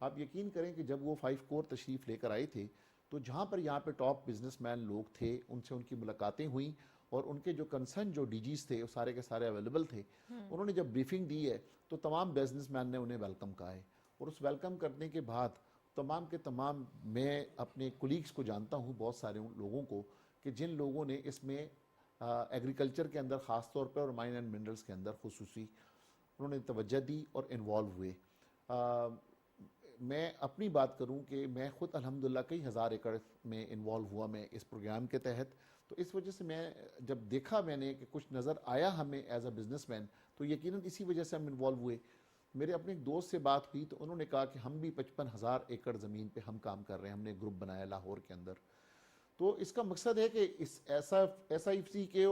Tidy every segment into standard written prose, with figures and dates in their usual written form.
آپ یقین کریں کہ جب وہ 5 کور تشریف لے کر آئے تھے تو جہاں پر یہاں پہ ٹاپ بزنس مین لوگ تھے ان سے ان کی ملاقاتیں ہوئیں اور ان کے جو کنسرن جو ڈی جیز تھے وہ سارے کے سارے اویلیبل تھے. انہوں نے جب بریفنگ دی ہے تو تمام بزنس مین نے انہیں ویلکم کہا ہے, اور اس ویلکم کرنے کے بعد تمام کے تمام, میں اپنے کولیگز کو جانتا ہوں بہت سارے لوگوں کو کہ جن لوگوں نے اس میں ایگریکلچر کے اندر خاص طور پہ اور مائن اینڈ منرلس کے اندر خصوصی انہوں نے توجہ دی اور انوالو ہوئے. میں اپنی بات کروں کہ میں خود الحمدللہ کئی ہزار ایکڑ میں انوالو ہوا میں اس پروگرام کے تحت, تو اس وجہ سے میں جب دیکھا میں نے کہ کچھ نظر آیا ہمیں ایز اے بزنس مین تو یقیناً اسی وجہ سے ہم انوالو ہوئے. میرے اپنے ایک دوست سے بات ہوئی تو انہوں نے کہا کہ ہم بھی 55,000 ایکڑ زمین پہ ہم کام کر رہے ہیں, ہم نے گروپ بنایا لاہور کے اندر. تو اس کا مقصد ہے کہ اس ایس آئی سی کے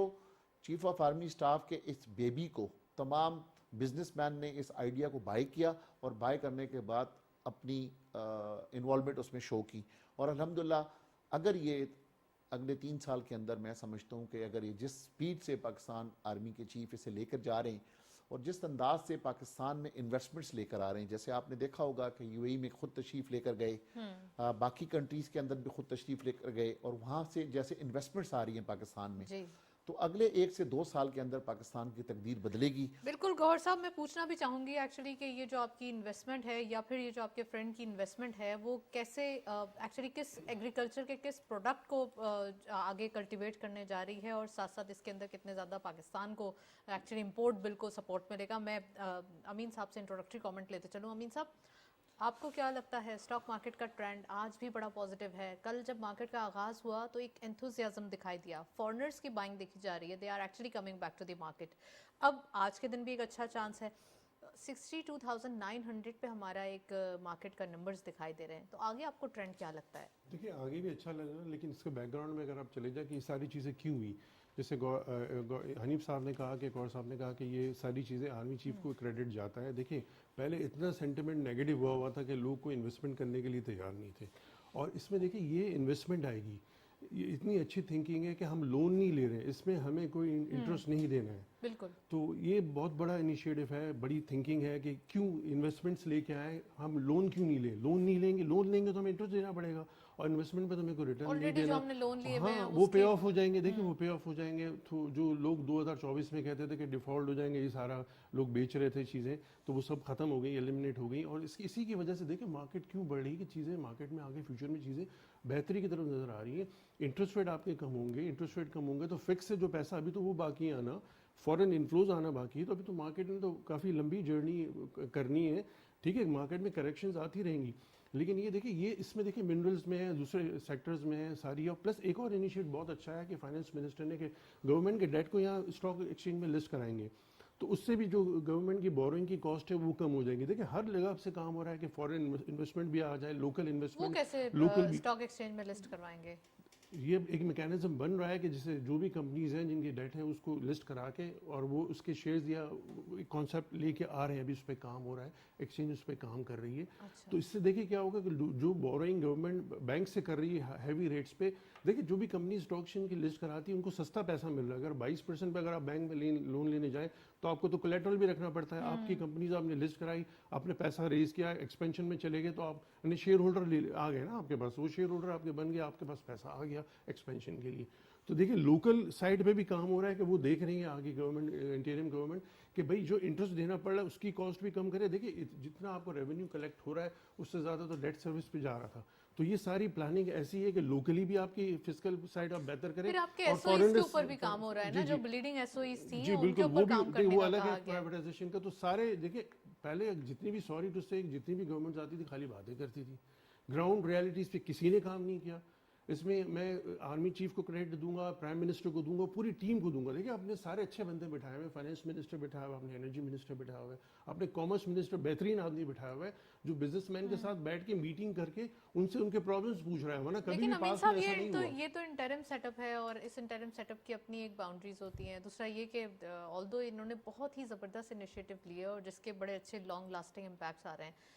چیف آف آرمی سٹاف کے اس بیبی کو تمام بزنس مین نے اس آئیڈیا کو بائی کیا اور بائی کرنے کے بعد اپنی انوالومنٹ اس میں شو کی, اور الحمدللہ اگر یہ اگلے 3 سال کے اندر میں سمجھتا ہوں کہ اگر یہ جس سپیڈ سے پاکستان آرمی کے چیف اسے لے کر جا رہے ہیں اور جس انداز سے پاکستان میں انویسٹمنٹس لے کر آ رہے ہیں, جیسے آپ نے دیکھا ہوگا کہ یو اے ای میں خود تشریف لے کر گئے, باقی کنٹریز کے اندر بھی خود تشریف لے کر گئے, اور وہاں سے جیسے انویسٹمنٹس آ رہی ہیں پاکستان میں تو اگلے 1 سے 2 سال کے اندر پاکستان کی تقدیر بدلے گی. بالکل گوہر صاحب, میں پوچھنا بھی چاہوں گی ایکچولی کہ یہ جو آپ کی انویسٹمنٹ ہے یا پھر یہ جو آپ کے فرینڈ کی انویسٹمنٹ ہے وہ کیسے ایکچولی کس ایگریکلچر کے کس پروڈکٹ کو آگے کلٹیویٹ کرنے جا رہی ہے, اور ساتھ ساتھ اس کے اندر کتنے زیادہ پاکستان کو ایکچولی امپورٹ بل کو سپورٹ ملے گا. میں امین صاحب سے انٹروڈکٹری کامنٹ لیتے چلوں. امین صاحب, آپ کو کیا لگتا ہے اسٹاک مارکیٹ کا ٹرینڈ آج بھی بڑا پازیٹیو ہے؟ کل جب مارکیٹ کا آغاز ہوا تو ایک انتھوزیازم دکھائی دیا, فارنرز کی بائنگ دیکھی جا رہی ہے, they are actually coming back to the market. اب آج کے دن بھی ایک اچھا چانس ہے, 62,900 پہ ہمارا ایک مارکیٹ کا نمبرز دکھائی دے رہے ہیں, تو آگے آپ کو ٹرینڈ کیا لگتا ہے؟ دیکھیے آگے بھی اچھا لگ رہا ہے, لیکن اس کے بیک گراؤنڈ میں اگر آپ چلے جائیں کہ یہ ساری چیزیں کیوں ہوئی, جیسے حنیف صاحب نے کہا کہ گور صاحب نے کہا کہ یہ ساری چیزیں آرمی چیف کو کریڈٹ جاتا ہے. دیکھیں پہلے اتنا سینٹیمنٹ نیگیٹو ہوا تھا کہ لوگ کوئی انویسٹمنٹ کرنے کے لیے تیار نہیں تھے, اور اس میں دیکھیں یہ انویسٹمنٹ آئے گی, یہ اتنی اچھی تھنکنگ ہے کہ ہم لون نہیں لے رہے ہیں, اس میں ہمیں کوئی انٹرسٹ نہیں دینا ہے. بالکل, تو یہ بہت بڑا انیشیٹو ہے, بڑی تھنکنگ ہے کہ کیوں انویسٹمنٹس لے کے آئے, ہم لون کیوں نہیں لیں, لون نہیں لیں گے, لون لیں گے تو ہمیں انٹرسٹ دینا پڑے گا, اور انویسٹمنٹ پہ تو ہمیں کوئی ریٹرن نہیں دینا. ہاں وہ پے آف ہو جائیں گے, دیکھیں وہ پے آف ہو جائیں گے. جو لوگ 2024 میں کہتے تھے کہ ڈیفالٹ ہو جائیں گے, یہ سارا لوگ بیچ رہے تھے چیزیں, تو وہ سب ختم ہو گئی, ایلیمنیٹ ہو گئی, اور اسی کی وجہ سے دیکھیں مارکیٹ کیوں بڑھ رہی ہے کہ چیزیں مارکیٹ میں آگے فیوچر میں چیزیں بہتری کی طرف نظر آ رہی ہیں. انٹرسٹ ریٹ آپ کے کم ہوں گے, انٹرسٹ ریٹ کم ہوں گے تو فکس سے جو پیسہ ابھی تو وہ باقی آنا, فورن انفلوز آنا باقی ہے, تو ابھی تو مارکیٹ میں تو کافی لمبی جرنی کرنی ہے. ٹھیک ہے, مارکیٹ میں کریکشنز آتی رہیں گی, لیکن یہ دیکھیں یہ اس میں دیکھیں منرلز میں ہے, دوسرے سیکٹرز میں ہے ساری, اور پلس ایک اور انیشیٹ بہت اچھا ہے کہ فائنانس منسٹر نے کہ گورنمنٹ کے ڈیٹ کو یہاں اسٹاک ایکسچینج میں لسٹ کرائیں گے, تو اس سے بھی جو گورنمنٹ کی بورنگ کی کاسٹ ہے وہ کم ہو جائے گی. دیکھیں ہر جگہ سے کام ہو رہا ہے کہ فورن انویسٹمنٹ بھی آ جائے, لوکل انویسٹمنٹ, وہ کیسے لوکل بھی اسٹاک ایکسچینج میں لسٹ کروائیں گے؟ یہ ایک میکینزم بن رہا ہے کہ جسے جو بھی کمپنیز ہیں جن کی ڈیٹ ہے اس کو لسٹ کرا کے, اور وہ اس کے شیئرز یا کانسیپٹ لے کے آ رہے ہیں, ابھی اس پہ کام ہو رہا ہے, ایکسچینج اس پہ کام کر رہی ہے. تو اس سے دیکھیں کیا ہوگا کہ جو بورنگ گورنمنٹ بینک سے کر رہی ہے ہیوی ریٹس پہ, دیکھیں جو بھی کمپنیز اسٹاک ایکسچینج کی لسٹ کراتی ہے ان کو سستا پیسہ مل رہا ہے. اگر 22% پہ اگر آپ بینک میں لون لینے جائیں تو آپ کو تو کولیٹرل بھی رکھنا پڑتا ہے. آپ کی کمپنیز آپ نے لسٹ کرائی, آپ نے پیسہ ریز کیا, ایکسپینشن میں چلے گئے, تو آپ شیئر ہولڈر آ گئے نا آپ کے پاس, وہ شیئر ہولڈر آپ کے بن گیا, آپ کے پاس پیسہ آ گیا ایکسپینشن کے لیے. تو دیکھیں لوکل سائڈ پہ بھی کام ہو رہا ہے کہ وہ دیکھ رہی ہیں آگے گورنمنٹ, انٹریم گورنمنٹ, کہ بھائی جو انٹرسٹ دینا پڑ رہا ہے اس کی کاسٹ بھی کم کرے. دیکھیں جتنا آپ کو ریونیو کلیکٹ ہو رہا ہے اس سے زیادہ تو ڈیٹ سروس پہ جا رہا تھا. تو یہ ساری پلاننگ ایسی ہے کہ لوکلی بھی آپ کی فسکل سائڈ آپ بہتر کریں, اور فارنرز کے اوپر بھی کام ہو رہا ہے نا, جو بلیڈنگ ایس او ایز تھیں ان کے اوپر کام کرنے کا الگ ہے کہا گیا. پرائیویٹائزیشن کا تو سارے دیکھیں پہلے جتنی بھی سوری ٹو سے جتنی بھی گورنمنٹ آتی تھی خالی باتیں کرتی تھی, گراؤنڈ ریالٹیز پہ کسی نے کام نہیں کیا. اس میں میں آرمی چیف کو کریڈٹ دوں گا, پرائم منسٹر کو دوں گا, پوری ٹیم کو دوں گا. دیکھیں آپ نے سارے اچھے بندے بٹھائے ہوئے, فائنانس منسٹر بٹھایا ہوا, آپ نے انرجی منسٹر بٹھایا ہوا ہے, آپ نے کامرس منسٹر بہترین آدمی بٹھایا ہوا ہے جو بزنس مین کے ساتھ بیٹھ کے میٹنگ کر کے ان سے ان کے پرابلمس پوچھ رہا ہے, ورنہ کبھی بھی پاس میں ایسا نہیں ہوا. یہ تو انٹرم سیٹ اپ ہے, اور اس انٹرم سیٹ اپ کی اپنی ایک باؤنڈریز ہوتی ہیں. دوسرا یہ کہ آلدو انہوں نے بہت ہی زبردست انیشیٹو لیے اور جس کے بڑے اچھے لانگ لاسٹنگ امپیکٹس آ رہے ہیں.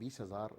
20,000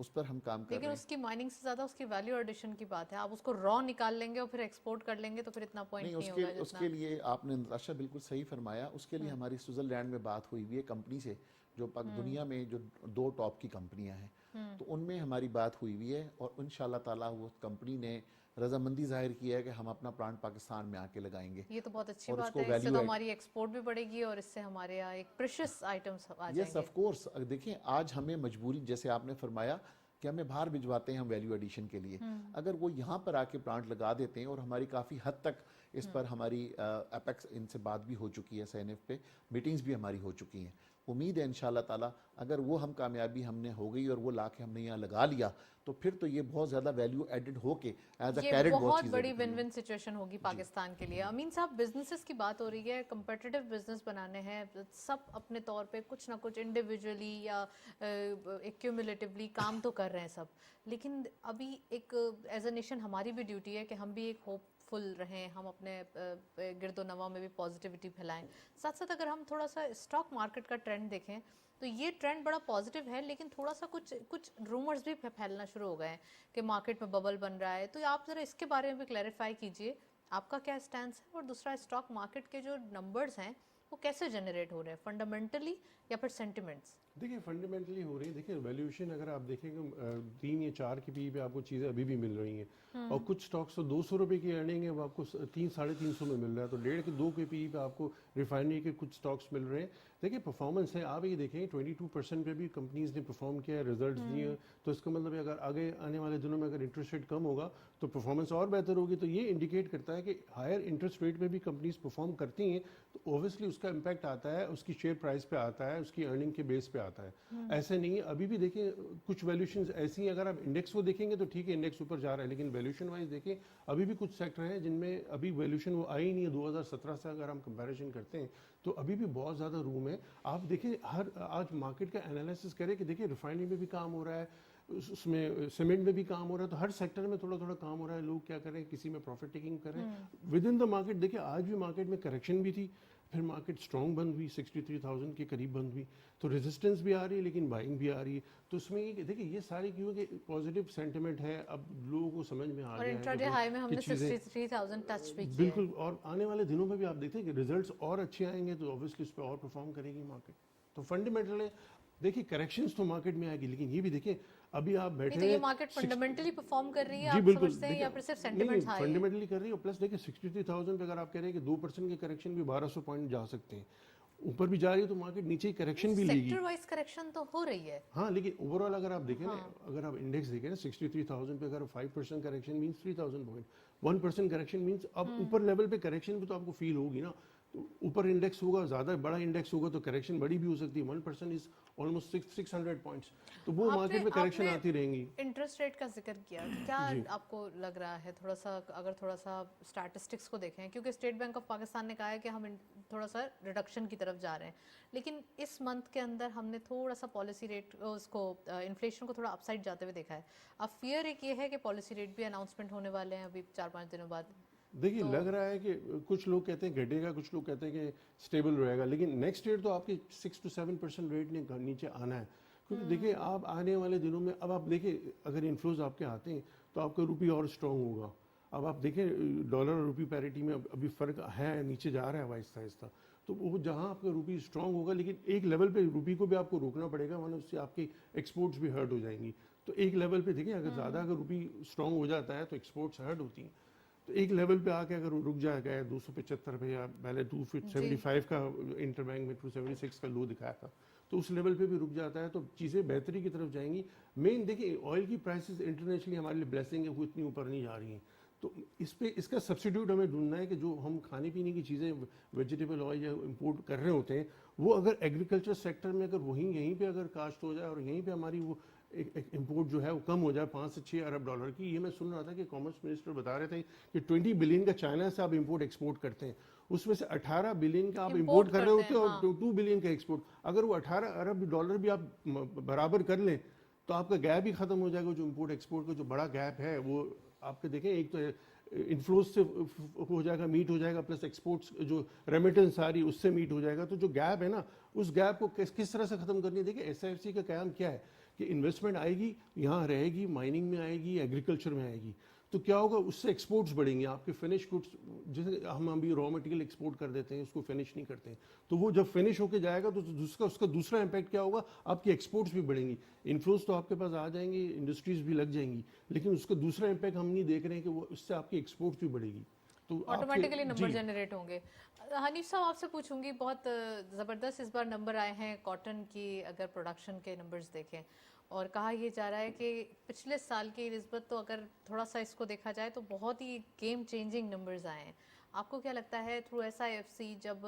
اس پر ہم کام کر رہے لیکن ہیں. اس کی مائننگ سے زیادہ اس کی ویلیو ایڈیشن کی بات ہے. آپ اس کو را نکال لیں گے اور پھر ایکسپورٹ کر لیں گے تو پھر اتنا پوائنٹ نہیں ہوگا اس کے لیے آپ نے نتاشا بالکل صحیح فرمایا. اس کے لیے ہماری سوئٹزرلینڈ میں بات ہوئی ہوئی ہے کمپنی سے جو دنیا میں جو 2 ٹاپ کی کمپنیاں ہیں, تو ان میں ہماری بات ہوئی ہوئی ہے, اور ان شاء اللہ تعالیٰ وہ کمپنی نے رضامندی ظاہر کی ہے کہ ہم اپنا پلانٹ پاکستان میں آ کے لگائیں گے. یہ تو بہت اچھی اور اس بات کو ہے. اس سے ویلیو تو ہماری ایکسپورٹ بھی بڑھے گی اور اس سے ہمارے یہاں ایک پریشس آئٹمس آ جائیں یس گے. Of course. دیکھیں آج ہمیں مجبوری, جیسے آپ نے فرمایا کہ ہمیں باہر بھجواتے ہیں ہم ویلیو ایڈیشن کے لیے, اگر وہ یہاں پر آ کے پلانٹ لگا دیتے ہیں, اور ہماری کافی حد تک اس پر ہماری اپیکس ان سے بات بھی ہو چکی ہے, SNF پہ میٹنگز بھی ہماری ہو چکی ہیں. امید ہے انشاءاللہ تعالیٰ اگر وہ ہم کامیابی ہم نے ہو گئی اور وہ لا کے ہم نے یہاں لگا لیا, تو پھر تو یہ بہت زیادہ ویلیو ایڈڈ ہو کے ایز اے کیرٹ بہت بڑی ون ون سچویشن ہوگی پاکستان کے لیے. امین صاحب, بزنسز کی بات ہو رہی ہے, کمپیٹیٹیو بزنس بنانے ہیں, سب اپنے طور پہ کچھ نہ کچھ انڈیویجولی یا ایکیومولیٹیولی کام تو کر رہے ہیں سب, لیکن ابھی ایک ایز اے نیشن ہماری بھی ڈیوٹی ہے کہ ہم بھی ایک ہوپ فل رہیں, ہم اپنے گرد و نواح میں بھی پازیٹیوٹی پھیلائیں. ساتھ ساتھ اگر ہم تھوڑا سا اسٹاک مارکیٹ کا ٹرینڈ دیکھیں تو یہ ٹرینڈ بڑا پازیٹیو ہے, لیکن تھوڑا سا کچھ رومرز بھی پھیلنا شروع ہو گئے ہیں کہ مارکیٹ میں ببل بن رہا ہے. تو آپ ذرا اس کے بارے میں بھی کلیریفائی کیجئے, آپ کا کیا اسٹینس ہے, اور دوسرا اسٹاک مارکیٹ کے جو نمبرز ہیں وہ کیسے جنریٹ ہو رہے ہیں, فنڈامنٹلی یا پھر سینٹیمنٹس؟ دیکھیں فنڈامنٹلی ہو رہی ہے. دیکھیں ویلیویشن اگر آپ دیکھیں کہ 3 یا 4 کی پی پہ آپ کو چیزیں ابھی بھی مل رہی ہیں, اور کچھ اسٹاکس تو 200 روپے کی ارننگ ہے وہ آپ کو 300-350 میں مل رہا ہے, تو 1.5-2 کے پی پہ آپ کو ریفائنری کے کچھ اسٹاکس مل رہے ہیں. دیکھیں پرفارمنس ہے, آپ یہ دیکھیں 22% پہ بھی کمپنیز نے پرفارم کیا ہے, ریزلٹس دیے ہیں, تو اس کا مطلب ہے اگر آگے آنے والے دنوں میں اگر انٹرسٹ ریٹ کم ہوگا تو پرفارمنس اور بہتر ہوگی. تو یہ انڈیکیٹ کرتا ہے کہ ہائر انٹرسٹ ریٹ پہ بھی کمپنیز پرفارم کرتی ہیں, تو اوبویسلی اس کا امپیکٹ آتا ہے, اس کی شیئر پرائز پہ آتا ہے, اس کی ارننگ کے بیس پہ آتا ہے. ایسے نہیں ہے, ابھی بھی دیکھیں کچھ ویلیوشنز ایسی ہیں, اگر آپ انڈیکس کو دیکھیں گے تو ٹھیک ہے انڈیکس اوپر جا رہا ہے, لیکن ویلیوشن وائز دیکھیں ابھی بھی کچھ سیکٹر ہیں جن میں ابھی ویلیوشن وہ آئی نہیں ہے. 2017 سے اگر ہم کمپیریزن کرتے ہیں تو ابھی بھی بہت زیادہ روم ہے. آپ دیکھیں آج مارکیٹ کا انالیسس کریں کہ دیکھیں ریفائنری میں بھی کام ہو رہا ہے, اس میں سیمنٹ میں بھی کام ہو رہا ہے, تو ہر سیکٹر میں تھوڑا تھوڑا کام ہو رہا ہے. لوگ کیا کریں, کسی میں پروفٹ ٹیکنگ کریں ود ان دا مارکیٹ. دیکھیں آج بھی مارکیٹ میں کریکشن بھی تھی, پھر مارکیٹ اسٹرانگ بند ہوئی, 63,000 کے قریب بند ہوئی, تو ریزسٹنس بھی آ رہی ہے لیکن بائنگ بھی آ رہی ہے. تو اس میں یہ دیکھیں یہ ساری کیوں کہ پازیٹیو سینٹیمنٹ ہے, اب لوگوں کو سمجھ میں آ اور گیا انٹراڈے ہے ہائی میں ہم کہ نے چیزیں 63,000 ٹچ بھی کیا ہے. بالکل, اور آنے والے دنوں میں بھی آپ دیکھتے ہیں کہ ریزلٹس اور اچھے آئیں گے, تو اوبویسلی اس پہ اور پرفارم کرے گی مارکیٹ. تو فنڈامنٹل دیکھیے کریکشنز تو مارکیٹ میں آئے گی, لیکن یہ بھی دیکھیں ابھی آپ بیٹھے تو یہ مارکیٹ فنڈامنٹلی پرفارم کر رہی ہے, جی آپ بالکل سمجھتے ہیں, یا پھر صرف سینٹیمنٹس ہائی ہیں؟ فنڈامنٹلی کر رہی ہے. اور پلس دیکھیں 63,000 پہ اگر آپ کہہ رہے ہیں کہ 2% کی کریکشن بھی 1200 پوائنٹ جا سکتے ہیں, اوپر بھی جا رہی ہے تو مارکیٹ نیچے ہی کریکشن بھی لے گی. سیکٹر وائز کریکشن تو ہو رہی ہے, ہاں, لیکن اوور آل اگر آپ دیکھیں نا, اگر آپ انڈیکس دیکھیں نا 63,000 پہ اگر 5% correction means 3,000 point, 1% correction means اب اوپر لیول پہ کریکشن بھی تو آپ کو فیل ہوگی نا. تو اوپر انڈیکس ہوگا, زیادہ بڑا انڈیکس ہوگا تو کریکشن بڑی بھی ہو سکتی ہے. 1% از آلموسٹ 600 پوائنٹس, تو وہ مارکیٹ میں کریکشن آتی رہیں گی. انٹرسٹ ریٹ کا ذکر کیا, کیا آپ کو لگ رہا ہے تھوڑا سا, اگر تھوڑا سا اسٹیٹسٹکس کو دیکھیں, کیونکہ اسٹیٹ بینک آف پاکستان نے کہا ہے کہ ہم تھوڑا سا ریڈکشن کی طرف جا رہے ہیں, لیکن اس منتھ کے اندر ہم نے تھوڑا سا پالیسی ریٹ اس کو انفلیشن کو تھوڑا اپ سائڈ جاتے ہوئے دیکھا ہے. اب فیئر ایک یہ ہے کہ پالیسی ریٹ بھی اناؤنسمنٹ ہونے والے ہیں ابھی 4-5 دنوں بعد. دیکھیے لگ رہا ہے کہ کچھ لوگ کہتے ہیں گھٹے گا, کچھ لوگ کہتے ہیں کہ اسٹیبل رہے گا, لیکن نیکسٹ ایئر تو آپ کی 6-7% ریٹ نے نیچے آنا ہے. کیونکہ دیکھیں آپ آنے والے دنوں میں, اب آپ دیکھیں اگر انفلوز آپ کے آتے ہیں تو آپ کا روپی اور اسٹرانگ ہوگا. اب آپ دیکھیں ڈالر اور روپی پیریٹی میں ابھی فرق ہے, نیچے جا رہا ہے آہستہ آہستہ, تو وہ جہاں آپ کا روپی اسٹرانگ ہوگا, لیکن ایک لیول پہ روپی کو بھی آپ کو روکنا پڑے گا, ورنہ اس سے آپ کی ایکسپورٹس بھی ہرٹ ہو جائیں گی. تو ایک لیول پہ دیکھیں اگر زیادہ اگر روپی اسٹرانگ ہو جاتا ہے تو ایکسپورٹس ہرٹ ہوتی ہیں. تو ایک لیول پہ آ کے اگر وہ رک جائے گا 275 پہ, یا پہلے 275 کا انٹر بینک میں 276 کا لو دکھایا تھا, تو اس لیول پہ بھی رک جاتا ہے تو چیزیں بہتری کی طرف جائیں گی. مین دیکھیں آئل کی پرائسز انٹرنیشنلی ہمارے لیے بلیسنگ ہے, وہ اتنی اوپر نہیں جا رہی ہیں. تو اس پہ اس کا سبسٹیوٹ ہمیں ڈھونڈنا ہے کہ جو ہم کھانے پینے کی چیزیں ویجیٹیبل آئل یا امپورٹ کر رہے ہوتے ہیں, وہ اگر ایگریکلچر سیکٹر میں اگر وہیں یہیں پہ اگر کاشت ہو جائے اور یہیں پہ ہماری وہ امپورٹ جو ہے وہ کم ہو جائے 5 سے 6 ارب ڈالر کی. یہ میں سن رہا تھا کہ کامرس منسٹر بتا رہے تھے کہ 20 بلین کا چائنا سے آپ امپورٹ ایکسپورٹ کرتے ہیں, اس میں سے 18 بلین کا آپ امپورٹ کر رہے ہوتے ہیں اور 2 بلین کا ایکسپورٹ. اگر وہ 18 ارب ڈالر بھی آپ برابر کر لیں تو آپ کا گیپ ہی ختم ہو جائے گا. جو امپورٹ ایکسپورٹ کا جو بڑا گیپ ہے وہ آپ کے دیکھیں, ایک تو انفلوز سے ہو جائے گا, میٹ ہو جائے گا, پلس ایکسپورٹس جو ریمیٹنس آ رہی ہے اس سے میٹ ہو جائے گا. تو جو گیپ ہے نا, اس گیپ کو کس طرح سے ختم کرنی ہے. دیکھیں ایس ایف سی کا قیام کیا ہے کہ انویسٹمنٹ آئے گی, یہاں رہے گی, مائننگ میں آئے گی, ایگریکلچر میں آئے گی, تو کیا ہوگا, اس سے ایکسپورٹس بڑھیں گے. آپ کے فنش گڈس, جیسے ہم ابھی را مٹیریل ایکسپورٹ کر دیتے ہیں, اس کو فنش نہیں کرتے ہیں, تو وہ جب فنش ہو کے جائے گا تو اس کا دوسرا امپیکٹ کیا ہوگا, آپ کی ایکسپورٹس بھی بڑھیں گی. انفلوز تو آپ کے پاس آ جائیں گے, انڈسٹریز بھی لگ جائیں گی, لیکن اس کا دوسرا امپیکٹ ہم نہیں دیکھ رہے ہیں کہ وہ اس سے آپ کی ایکسپورٹس بھی بڑھے گی. تو آٹومیٹکلی نمبر جنریٹ ہوں گے. حنیف صاحب آپ سے پوچھوں گی, بہت زبردست اس بار نمبر آئے ہیں کاٹن کی, اگر پروڈکشن کے نمبرز دیکھیں, اور کہا یہ جا رہا ہے کہ پچھلے سال کی نسبت تو اگر تھوڑا سا اس کو دیکھا جائے تو بہت ہی گیم چینجنگ نمبرز آئے ہیں. آپ کو کیا لگتا ہے تھرو SIFC جب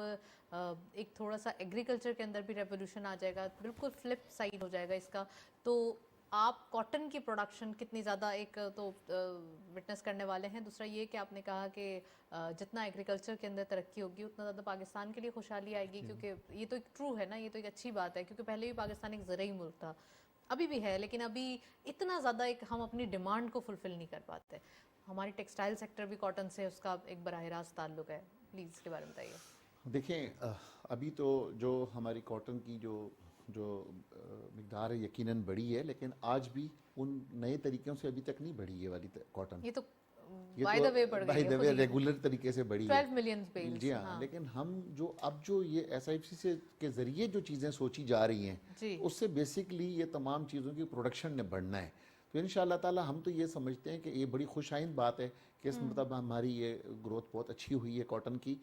ایک تھوڑا سا ایگریکلچر کے اندر بھی ریولیوشن آ جائے گا, بالکل فلپ سائڈ ہو جائے گا اس کا, تو آپ کاٹن کی پروڈکشن کتنی زیادہ ایک تو وٹنس کرنے والے ہیں, دوسرا یہ کہ آپ نے کہا کہ جتنا ایگریکلچر کے اندر ترقی ہوگی اتنا زیادہ پاکستان کے لیے خوشحالی آئے گی, کیونکہ یہ تو ایک ٹرو ہے نا, یہ تو ایک اچھی بات ہے, کیونکہ پہلے بھی پاکستان ایک زرعی ملک تھا, ابھی بھی ہے, لیکن ابھی اتنا زیادہ ایک ہم اپنی ڈیمانڈ کو فلفل نہیں کر پاتے. ہماری ٹیکسٹائل سیکٹر بھی کاٹن سے اس کا ایک براہ راست تعلق ہے, پلیز اس کے بارے میں بتائیے. دیکھیں, ابھی تو جو ہماری کاٹن کی جو مقدار ہے یقیناً بڑی ہے, لیکن آج بھی ان نئے طریقوں سے ابھی تک نہیں بڑھی یہ والی کاٹن. یہ تو بائی دا وے بڑھ گئی ہے, ریگولر طریقے سے بڑھی ہے 12 ملین بیلز. جی ہاں, لیکن ہم جو یہ SIFC سے کے ذریعے جو چیزیں سوچی جا رہی ہیں اس سے بیسکلی یہ تمام چیزوں کی پروڈکشن نے بڑھنا ہے. تو انشاءاللہ تعالی ہم تو یہ سمجھتے ہیں کہ یہ بڑی خوش آئند بات ہے کہ اس مطلب ہماری یہ گروتھ بہت اچھی ہوئی ہے کاٹن کی,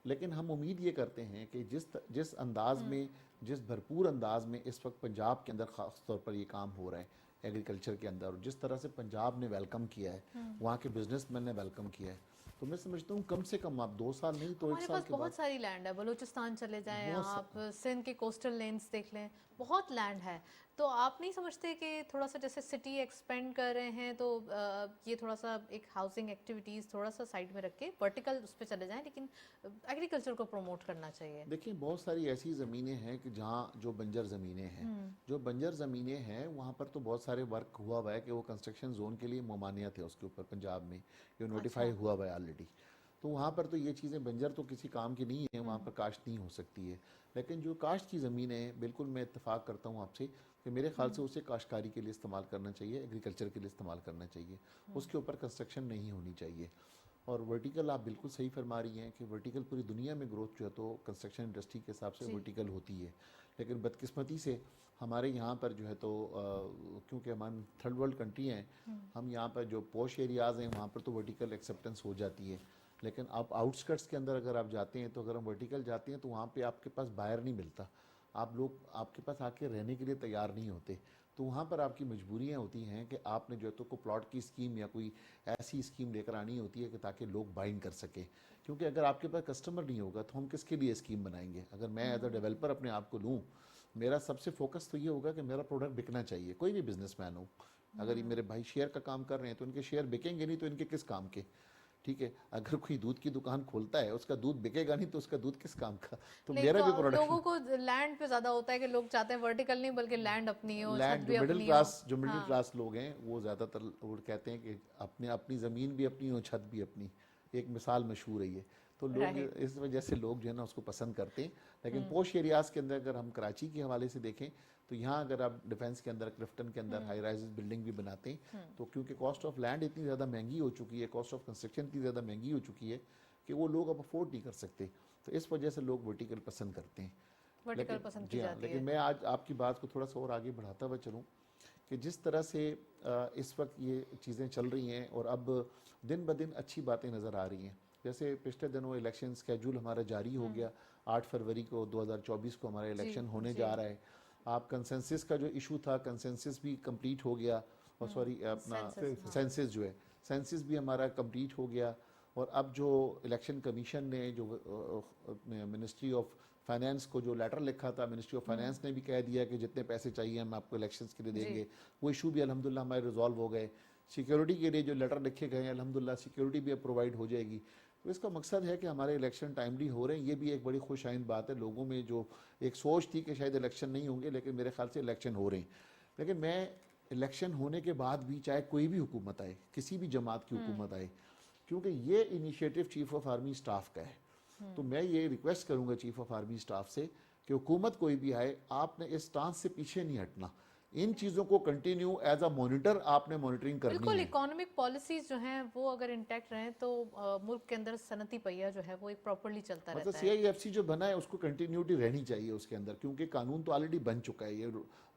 لیکن ہم امید یہ کرتے ہیں کہ جس انداز میں, جس بھرپور انداز میں اس وقت پنجاب کے اندر خاص طور پر یہ کام ہو رہا ہے ایگریکلچر کے اندر, اور جس طرح سے پنجاب نے ویلکم کیا ہے, وہاں کے بزنس مین نے ویلکم کیا ہے, تو میں سمجھتا ہوں کم سے کم آپ 2 سال نہیں تو 1 سال کے بعد. ہمارے پاس بہت ساری لینڈ ہے, بلوچستان چلے جائیں آپ, سندھ کے کوسٹل لینڈز دیکھ لیں, بہت لینڈ ہے. تو آپ نہیں سمجھتے کہ تھوڑا سا جیسے سٹی ایکسپینڈ کر رہے ہیں تو یہ تھوڑا سا ایک ہاؤسنگ ایکٹیویٹیز تھوڑا سا سائڈ میں رکھ کے ورٹیکل اس پہ چلے جائیں, لیکن ایگریکلچر کو پروموٹ کرنا چاہیے. دیکھیں, بہت ساری ایسی زمینیں ہیں کہ جہاں جو بنجر زمینیں ہیں, جو بنجر زمینیں ہیں وہاں پر تو بہت سارے ورک ہوا ہوا ہے کہ وہ کنسٹرکشن زون کے لیے ممانعت ہے اس کے اوپر پنجاب میں, یہ نوٹیفائی ہوا ہوا ہے آلریڈی. تو وہاں پر تو یہ چیزیں, بنجر تو کسی کام کی نہیں ہے, وہاں پر کاشت نہیں ہو سکتی ہے, لیکن جو کاشت کی زمینیں ہیں بالکل میں اتفاق کرتا ہوں آپ سے کہ میرے خیال سے اسے کاشتکاری کے لیے استعمال کرنا چاہیے, ایگریکلچر کے لیے استعمال کرنا چاہیے, اس کے اوپر کنسٹرکشن نہیں ہونی چاہیے. اور ورٹیکل آپ بالکل صحیح فرما رہی ہیں کہ ورٹیکل پوری دنیا میں گروتھ جو ہے تو کنسٹرکشن انڈسٹری کے حساب سے ورٹیکل ہوتی ہے, لیکن بدقسمتی سے ہمارے یہاں پر جو ہے تو کیونکہ ہم تھرڈ ورلڈ کنٹری ہیں, ہم یہاں پر جو پوش ایریاز ہیں وہاں پر تو ورٹیکل ایکسیپٹنس ہو جاتی ہے, لیکن آپ آؤٹ اسکرٹس کے اندر اگر آپ جاتے ہیں تو اگر ہم ورٹیکل جاتے ہیں تو وہاں پہ آپ کے پاس بائر نہیں ملتا, آپ کے پاس آ کے رہنے کے لیے تیار نہیں ہوتے, تو وہاں پر آپ کی مجبوریاں ہوتی ہیں کہ آپ نے جو ہے تو کوئی پلاٹ کی اسکیم یا کوئی ایسی اسکیم لے کر آنی ہوتی ہے کہ تاکہ لوگ بائنگ کر سکیں, کیونکہ اگر آپ کے پاس کسٹمر نہیں ہوگا تو ہم کس کے لیے اسکیم بنائیں گے. اگر میں ایز اے ڈیولپر اپنے آپ کو لوں, میرا سب سے فوکس تو یہ ہوگا کہ میرا پروڈکٹ بکنا چاہیے, کوئی بھی بزنس مین ہو, اگر یہ میرے بھائی شیئر کا کام کر رہے ہیں تو ان کے شیئر بکیں گے نہیں تو ان کے کس کام کے, ٹھیک ہے. اگر کوئی دودھ کی دکان کھولتا ہے اس کا دودھ بکے گا نہیں تو اس کا دودھ کس کام کا, تو میرا بھی پروڈکٹ. لوگوں کو لینڈ پہ زیادہ ہوتا ہے کہ لوگ چاہتے ہیں ورٹیکل نہیں بلکہ لینڈ اپنی ہو, چھت بھی اپنی ہو. جو مڈل کلاس لوگ ہیں وہ زیادہ تر وہ کہتے ہیں کہ اپنی زمین بھی اپنی ہو, چھت بھی اپنی, ایک مثال مشہور ہے یہ, تو لوگ اس وجہ سے لوگ جو ہے نا اس کو پسند کرتے ہیں. لیکن پوش ایریاز کے اندر اگر ہم کراچی کے حوالے سے دیکھیں تو یہاں اگر آپ ڈیفینس کے اندر, کلفٹن کے اندر ہائی رائز بلڈنگ بھی بناتے ہیں, تو کیونکہ کاسٹ آف لینڈ اتنی زیادہ مہنگی ہو چکی ہے, کاسٹ آف کنسٹرکشن اتنی زیادہ مہنگی ہو چکی ہے کہ وہ لوگ اب افورڈ نہیں کر سکتے, تو اس وجہ سے لوگ ورٹیکل پسند کرتے ہیں. لیکن میں آج آپ کی بات کو تھوڑا سا اور آگے بڑھاتا ہوا چلوں کہ جس طرح سے اس وقت یہ چیزیں چل رہی ہیں اور اب دن بدن اچھی باتیں نظر آ رہی ہیں, جیسے پچھلے دنوں الیکشن اسکیجول ہمارا جاری ہو گیا, 8 فروری کو 2024 کو ہمارا الیکشن ہونے جا رہا ہے. آپ کنسنسس کا جو ایشو تھا, کنسنسس بھی کمپلیٹ ہو گیا, اور سوری اپنا سینسس جو ہے, سینسس بھی ہمارا کمپلیٹ ہو گیا. اور اب جو الیکشن کمیشن نے جو منسٹری آف فائنانس کو جو لیٹر لکھا تھا, منسٹری آف فائنانس نے بھی کہہ دیا کہ جتنے پیسے چاہیے ہم آپ کو الیکشنز کے لیے دیں گے, وہ ایشو بھی الحمدللہ ہمارے ریزالو ہو گئے. سیکیورٹی کے لیے جو لیٹر لکھے گئے ہیں الحمدللہ سیکیورٹی بھی اب پرووائڈ ہو جائے گی. تو اس کا مقصد ہے کہ ہمارے الیکشن ٹائملی ہو رہے ہیں, یہ بھی ایک بڑی خوش آئند بات ہے. لوگوں میں جو ایک سوچ تھی کہ شاید الیکشن نہیں ہوں گے, لیکن میرے خیال سے الیکشن ہو رہے ہیں. لیکن میں الیکشن ہونے کے بعد بھی چاہے کوئی بھی حکومت آئے, کسی بھی جماعت کی حکومت آئے, کیونکہ یہ initiative chief of army staff کا ہے, تو میں یہ ریکویسٹ کروں گا چیف آف آرمی اسٹاف سے کہ حکومت کوئی بھی آئے, آپ نے اس سٹانس سے پیچھے نہیں ہٹنا ان چیزوں کو کنٹینیو ایز اے مانیٹر آپ نے مانیٹرنگ کرنی بالکل ہے. اکانومک پالیسیز جو ہیں وہ اگر انٹیکٹ رہیں تو ملک کے اندر صنعتی پہیہ جو ہے وہ ایک پراپرلی چلتا مطلب رہتا سی ہے. آئی ایف سی جو بنا ہے اس کو کنٹینیوٹی رہنی چاہیے اس کے اندر, کیونکہ قانون تو آلریڈی بن چکا ہے, یہ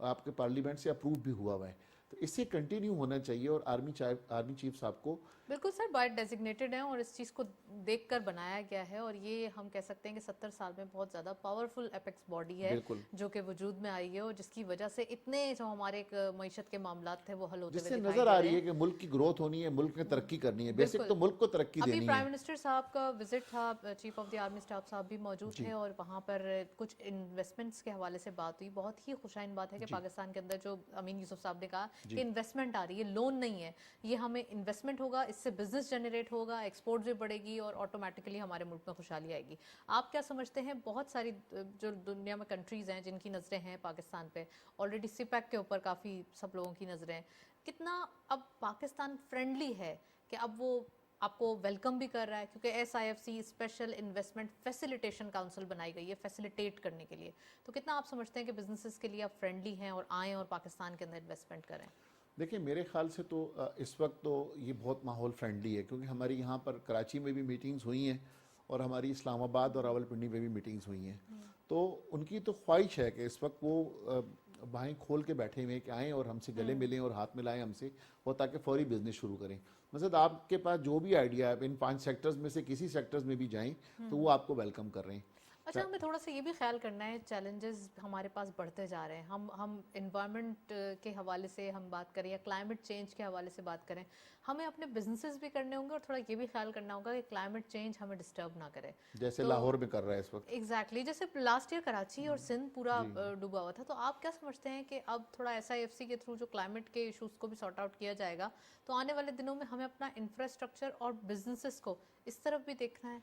آپ کے پارلیمنٹ سے اپروو بھی ہوا ہوا ہے, تو اس سے کنٹینیو ہونا چاہیے. اور آرمی چیف صاحب کو بالکل سر بائی ڈیزگنیٹڈ ہیں اور اس چیز کو دیکھ کر بنایا گیا ہے, اور یہ ہم کہہ سکتے ہیں کہ 70 سال میں بہت زیادہ پاورفل اپیکس باڈی ہے بالکل جو کہ وجود میں آئی ہے, اور جس کی وجہ سے اتنے جو ہمارے ایک معیشت کے معاملات تھے وہ حل ہوتے جس ہوئے سے دکھائی نظر دے آ رہے رہی ہے ہیں. کہ ملک کی گروتھ ہونی ہے, ملک نے ترقی کرنی ہے, بیسک بالکل. تو ملک کو ترقی ابھی دینی ہے. پرائم منسٹر صاحب کا وزٹ تھا, chief of the army staff صاحب بھی موجود تھے, اور وہاں پر کچھ انویسٹمنٹس کے حوالے سے بات ہوئی. بہت ہی خوشائن بات ہے کہ پاکستان کے اندر جو امین یوسف صاحب نے کہا کہ انویسٹمنٹ آ رہی ہے, لون نہیں ہے, یہ ہمیں انویسٹمنٹ ہوگا, اس سے بزنس جنریٹ ہوگا, ایکسپورٹ بھی بڑھے گی اور آٹومیٹکلی ہمارے ملک میں خوشحالی آئے گی. آپ کیا سمجھتے ہیں, بہت ساری جو دنیا میں کنٹریز ہیں جن کی نظریں ہیں پاکستان پہ, آلریڈی سی پیک کے اوپر کافی سب لوگوں کی نظریں, کتنا اب پاکستان فرینڈلی ہے کہ اب وہ آپ کو ویلکم بھی کر رہا ہے, کیونکہ S I F C special investment facilitation council بنائی گئی ہے فیسیلیٹیٹ کرنے کے لیے, تو کتنا آپ سمجھتے ہیں کہ بزنسز کے لیے آپ فرینڈلی ہیں اور آئیں اور پاکستان کے اندر انویسٹمنٹ کریں؟ دیکھیں میرے خیال سے تو اس وقت تو یہ بہت ماحول فرینڈلی ہے, کیونکہ ہماری یہاں پر کراچی میں بھی میٹنگز ہوئی ہیں اور ہماری اسلام آباد اور راولپنڈی میں بھی میٹنگز ہوئی ہیں, تو ان کی تو خواہش ہے کہ اس وقت وہ باہیں کھول کے بیٹھے ہوئے ہیں کہ آئیں اور ہم سے گلے ملیں اور ہاتھ ملائیں ہم سے, اور تاکہ فوری بزنس شروع کریں. مثلا آپ کے پاس جو بھی آئیڈیا ہے ان 5 سیکٹرز میں سے کسی سیکٹرز میں بھی جائیں تو وہ آپ کو ویلکم کر رہے ہیں. اچھا, ہمیں تھوڑا سا یہ بھی خیال کرنا ہے, چیلنجز ہمارے پاس بڑھتے جا رہے ہیں, ہم انوائرمنٹ کے حوالے سے ہم بات کریں یا کلائمیٹ چینج کے حوالے سے بات کریں, ہمیں اپنے بزنسز بھی کرنے ہوں گے اور تھوڑا یہ بھی خیال کرنا ہوگا کہ کلائمیٹ چینج ہمیں ڈسٹرب نہ کرے, جیسے لاہور میں کر رہا ہے اس وقت. ایگزیکٹلی جیسے لاسٹ ایئر کراچی اور سندھ پورا ڈوبا ہوا تھا. تو آپ کیا سمجھتے ہیں کہ اب تھوڑا ایس آئی ایف سی کے تھرو جو کلائمیٹ کے ایشوز کو بھی سارٹ آؤٹ کیا جائے گا, تو آنے والے دنوں میں ہمیں اپنا انفراسٹرکچر اور بزنسز کو اس طرف بھی دیکھنا ہے؟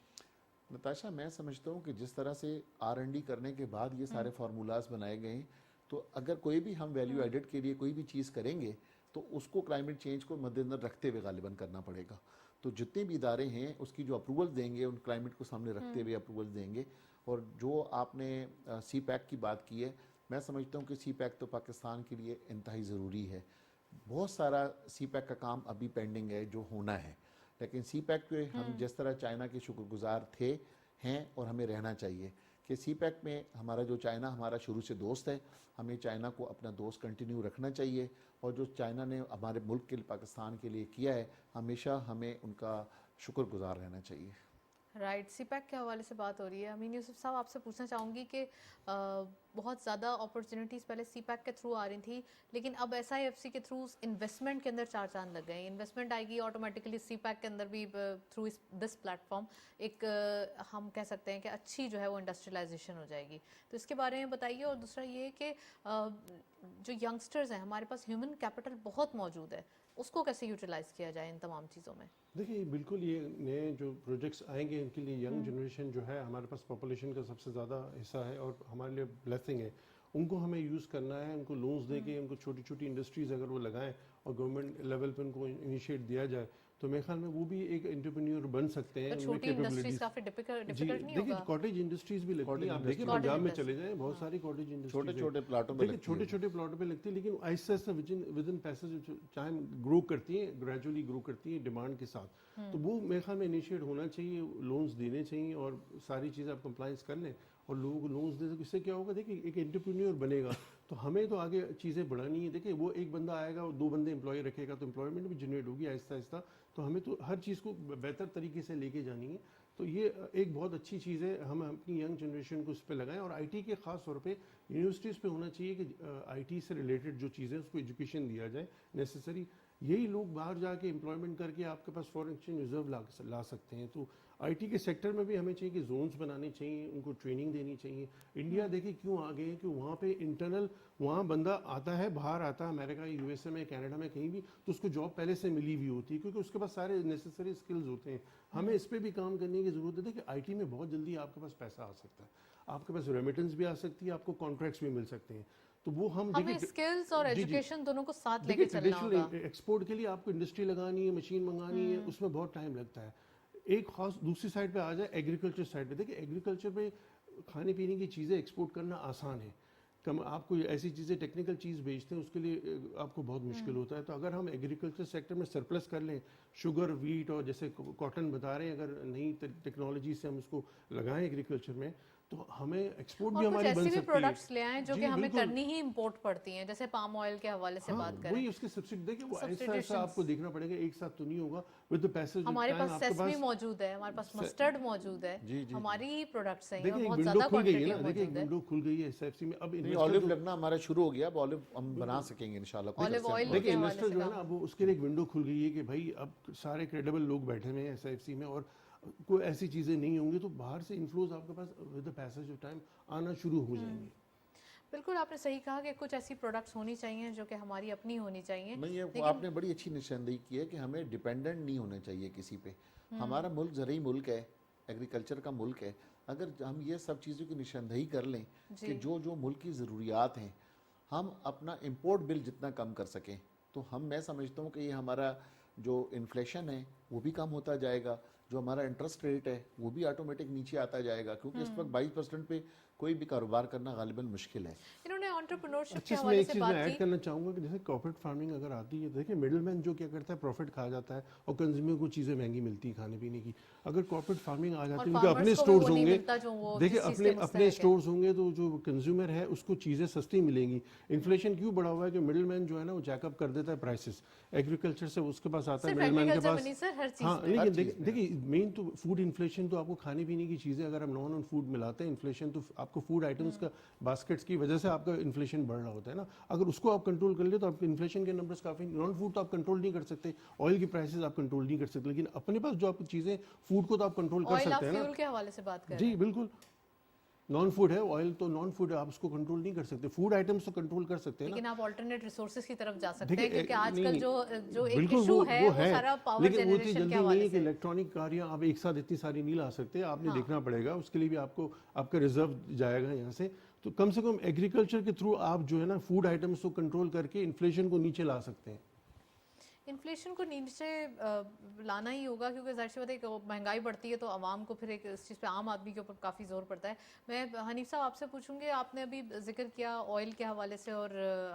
نتاشا میں سمجھتا ہوں کہ جس طرح سے R&D کرنے کے بعد یہ سارے فارمولاز بنائے گئے ہیں, تو اگر کوئی بھی ہم ویلیو ایڈٹ کے لیے کوئی بھی چیز کریں گے تو اس کو کلائمیٹ چینج کو مد نظر رکھتے ہوئے غالباً کرنا پڑے گا. تو جتنے بھی ادارے ہیں اس کی جو اپروولز دیں گے ان کلائمیٹ کو سامنے رکھتے ہوئے اپروولز دیں گے. اور جو آپ نے سی پیک کی بات کی ہے, میں سمجھتا ہوں کہ سی پیک تو پاکستان کے لیے انتہائی ضروری ہے. بہت سارا سی پیک کا کام ابھی پینڈنگ ہے جو ہونا ہے, لیکن سی پیک پہ ہم جس طرح چائنا کے شکر گزار تھے ہیں اور ہمیں رہنا چاہیے کہ سی پیک میں ہمارا جو چائنا ہمارا شروع سے دوست ہے, ہمیں چائنا کو اپنا دوست کنٹینیو رکھنا چاہیے, اور جو چائنا نے ہمارے ملک کے پاکستان کے لیے کیا ہے ہمیشہ ہمیں ان کا شکر گزار رہنا چاہیے. رائٹ, سی پیک کے حوالے سے بات ہو رہی ہے. امین یوسف صاحب آپ سے پوچھنا چاہوں گی کہ بہت زیادہ اپرچونیٹیز پہلے سی پیک کے تھرو آ رہی تھی, لیکن اب ایس آئی ایف سی کے تھرو انویسٹمنٹ کے اندر 4 چاند لگ گئے ہیں. انویسٹمنٹ آئے گی آٹومیٹکلی سی پیک کے اندر بھی تھرو دس پلیٹ فارم ایک ہم کہہ سکتے ہیں کہ اچھی جو ہے وہ انڈسٹریلائزیشن ہو جائے گی. تو اس کے بارے میں بتائیے. اور دوسرا یہ کہ جو ینگسٹرز ہیں ہمارے پاس ہیومن کیپٹل بہت موجود ہے, اس کو کیسے یوٹیلائز کیا جائے ان تمام چیزوں میں؟ دیکھیے بالکل یہ نئے جو پروجیکٹس آئیں گے ان کے لیے ینگ جنریشن جو ہے ہمارے پاس پاپولیشن کا سب سے زیادہ حصہ ہے اور ہمارے لیے بلیسنگ ہے. ان کو ہمیں یوز کرنا ہے, ان کو لونز دے کے ان کو چھوٹی چھوٹی انڈسٹریز اگر وہ لگائیں اور گورنمنٹ لیول پہ ان کو انیشیٹ دیا جائے تو میرے خیال میں وہ بھی ایک انٹرپرینیور بن سکتے ہیں. ان میں انڈسٹریز کافی ڈیفیکلٹ نہیں ہوگا. دیکھیے کاٹیج انڈسٹریز بھی لگتی ہیں, آپ دیکھیں پنجاب میں چلے جائیں بہت ساری کاٹیج انڈسٹریز چھوٹے چھوٹے پلاٹوں میں چھوٹے چھوٹے پلاٹوں پہ لگتی ہے, لیکن آہستہ آہستہ ود ان پیسز چاہے گرو کرتی ہیں, گریجولی گرو کرتی ہیں ڈیمانڈ کے ساتھ. تو وہ میرے خیال میں انیشیٹ ہونا چاہیے, لونز دینے چاہیے اور ساری چیزیں آپ کمپلائنس کر لیں اور لوگوں کو لونز دے. اس سے کیا ہوگا, دیکھیں ایک انٹرپرینیور بنے گا تو ہمیں تو آگے چیزیں بڑھانی ہے. دیکھیں وہ ایک بندہ آئے گا اور 2 بندے امپلائی رکھے گا تو امپلائمنٹ بھی جنریٹ ہوگی آہستہ آہستہ. تو ہمیں تو ہر چیز کو بہتر طریقے سے لے کے جانی ہے. تو یہ ایک بہت اچھی چیز ہے, ہم اپنی ینگ جنریشن کو اس پہ لگائیں. اور آئی ٹی کے خاص طور پہ یونیورسٹیز پہ ہونا چاہیے کہ آئی ٹی سے ریلیٹڈ جو چیزیں اس کو ایجوکیشن دیا جائے نیسسری. یہی لوگ باہر جا کے امپلائمنٹ کر کے آپ کے پاس فورن ایکسچینج ریزرو لا سکتے ہیں. تو آئی ٹی کے سیکٹر میں بھی ہمیں چاہیے کہ زونز بنانے چاہیے, ان کو ٹریننگ دینی چاہیے. انڈیا دیکھیں کیوں آگے ہے کہ وہاں پہ انٹرنل وہاں بندہ آتا ہے, باہر آتا ہے امریکہ یو ایس اے میں کینیڈا میں کہیں بھی, تو اس کو جاب پہلے سے ملی ہوئی ہوتی ہے کیونکہ اس کے پاس سارے نیسسری اسکلز ہوتے ہیں. ہمیں اس پہ بھی کام کرنے کی ضرورت ہے کہ آئی ٹی میں بہت جلدی آپ کے پاس پیسہ آ سکتا ہے, آپ کے پاس ریمیٹنس بھی آ سکتی ہے, آپ کو کانٹریکٹس بھی مل سکتے ہیں. تو وہ ہمیں اسکلز اور ایجوکیشن دونوں کو ساتھ لے کے چلنا ہوگا. ایکسپورٹ کے لیے آپ کو انڈسٹری لگانی ہے, مشین منگانی ہے, اس میں بہت ٹائم لگتا ہے. ایک خاص دوسری سائڈ پہ آ جائے ایگریکلچر سائڈ پہ, دیکھیں ایگریکلچر پہ کھانے پینے کی چیزیں ایکسپورٹ کرنا آسان ہے, آپ کو ایسی چیزیں ٹیکنیکل چیز بیچتے ہیں اس کے لیے آپ کو بہت مشکل ہوتا ہے. تو اگر ہم ایگریکلچر سیکٹر میں سرپلس کر لیں, شوگر, ویٹ اور جیسے کاٹن بتا رہے ہیں, اگر نئی ٹیکنالوجی سے ہم اس کو لگائیں ایگریکلچر میں تو ہمیں ایکسپورٹ بھی ہماری بن سکتی ہے. ایسی بھی پروڈکٹس لے آئیں جو کہ ہمیں کرنی ہی امپورٹ پڑتی ہیں, جیسے پام آئل کے حوالے سے بات کریں. وہی اس کے سبسڈی دیکھیں, وہ ایسا آپ کو دیکھنا پڑے گا, ایک ساتھ تو نہیں ہوگا. ود دا پیسج ہمارے پاس سیسمی موجود ہے, ہمارے پاس مسٹرڈ موجود ہے, ہماری ہی پروڈکٹس ہیں, دیکھیں ایک بہت ونڈو زیادہ کھل گئی ہے کوانٹٹی نا, دیکھیں ایک موجود ہے. ونڈو کھل گئی ہے ایس ایف سی میں. اب آلو لگنا ہمارا شروع ہو گیا, اب آلو ہم بنا سکیں گے انشاءاللہ. آلو آئل دیکھیں انویسٹر جو ہے نا, اب اس کے لیے ایک ونڈو کھل گئی ہے کہ بھائی اب سارے کریڈیبل لوگ بیٹھے ہوئے ہیں ایس ایف سی میں, اور کوئی ایسی چیزیں نہیں ہوں گی تو باہر سے انفلوز آپ کے پاس with the passage of time آنا شروع ہو جائیں گے. بالکل آپ نے صحیح کہا کہ کچھ ایسی پروڈکٹس ہونی چاہیے جو کہ ہماری اپنی ہونی چاہیے. نہیں, آپ نے بڑی اچھی نشاندہی کی ہے کہ ہمیں ڈیپینڈنٹ نہیں ہونا چاہیے کسی پہ. ہمارا ملک زرعی ملک ہے, ایگریکلچر کا ملک ہے. اگر ہم یہ سب چیزوں کی نشاندہی کر لیں کہ جو ملک کی ضروریات ہیں ہم اپنا امپورٹ بل جتنا کم کر سکیں, تو میں سمجھتا ہوں کہ یہ ہمارا جو انفلیشن ہے وہ بھی کم ہوتا جائے گا, جو ہمارا انٹرسٹ ریٹ ہے وہ بھی آٹومیٹک نیچے آتا جائے گا, کیونکہ اس وقت 22% پہ کوئی بھی کاروبار کرنا غالباً مشکل ہے. انہوں نے انٹرپرینورشپ کے اچھا, اس میں حوالے ایک سے چیز بات میں کی. ایڈ کرنا چاہوں گا کہ جیسے کارپوریٹ فارمنگ اگر آتی ہے, دیکھیں مڈل مین جو کیا کرتا ہے پروفٹ کھا جاتا ہے اور کنزیومر کو چیزیں مہنگی ملتی ہیں کھانے پینے کی. اگر کارپوریٹ فارمنگ آ جاتی ہے, ان کے اپنے اسٹورز ہوں گے, دیکھیں اپنے اسٹورز ہوں گے, تو جو کنزیومر ہے اس کو چیزیں سستی ملیں گی. انفلیشن کیوں بڑھا ہوا ہے کہ مڈل مین جو ہے نا وہ جیک اپ کر دیتا ہے پرائسز, ایگریکلچر سے اس کے پاس آتا ہے, مڈل مین کے پاس. ہاں لیکن دیکھیے مین تو فوڈ انفلیشن تو آپ کو کھانے پینے کی چیزیں اگر ہم نان فوڈ ملاتے ہیں, انفلیشن تو آپ کو فوڈ آئٹمس کا باسکٹس کی وجہ سے آپ کا انفلیشن بڑھ رہا ہوتا ہے نا. اگر اس کو آپ کنٹرول کر لیں تو آپ کے انفلیشن کے نمبرز کافی. نان فوڈ تو آپ کنٹرول نہیں کر سکتے, آئل کی پرائسز آپ کنٹرول نہیں کر سکتے, لیکن اپنے پاس جو آپ کی چیزیں فوڈ کو تو آپ کنٹرول کر سکتے ہیں نا. فیول کے حوالے سے بات کر رہے جی ہیں. بالکل, نان فوڈ ہے, آئل تو نان فوڈ ہے, آپ اس کو کنٹرول نہیں کر سکتے. فوڈ آئٹمس تو کنٹرول کر سکتے ہیں نا, لیکن آپ آلٹرنیٹ ریسورسز کی طرف جا سکتے ہیں, کیونکہ آج کل جو ایک بالکل ایشو ہے وہ ہے, سارا پاور لیکن وہ اتنی جنریشن کے جلدی نہیں حوالے ہے کہ سے. الیکٹرانک کاریاں آپ ایک ساتھ اتنی ساری نہیں لا سکتے, آپ نے دیکھنا پڑے گا, اس کے لیے بھی آپ کو آپ کا ریزرو جائے گا یہاں سے. تو کم سے کم ایگریکلچر کے تھرو آپ جو ہے نا فوڈ آئٹمس کو کنٹرول کر کے انفلیشن کو نیچے لا سکتے ہیں. انفلیشن کو نیچے لانا ہی ہوگا, کیونکہ ظاہر سی بات ہے کہ مہنگائی بڑھتی ہے تو عوام کو پھر ایک اس چیز پہ, عام آدمی کے اوپر کافی زور پڑتا ہے. میں حنیف صاحب آپ سے پوچھوں گی, آپ نے ابھی ذکر کیا آئل کے حوالے سے, اور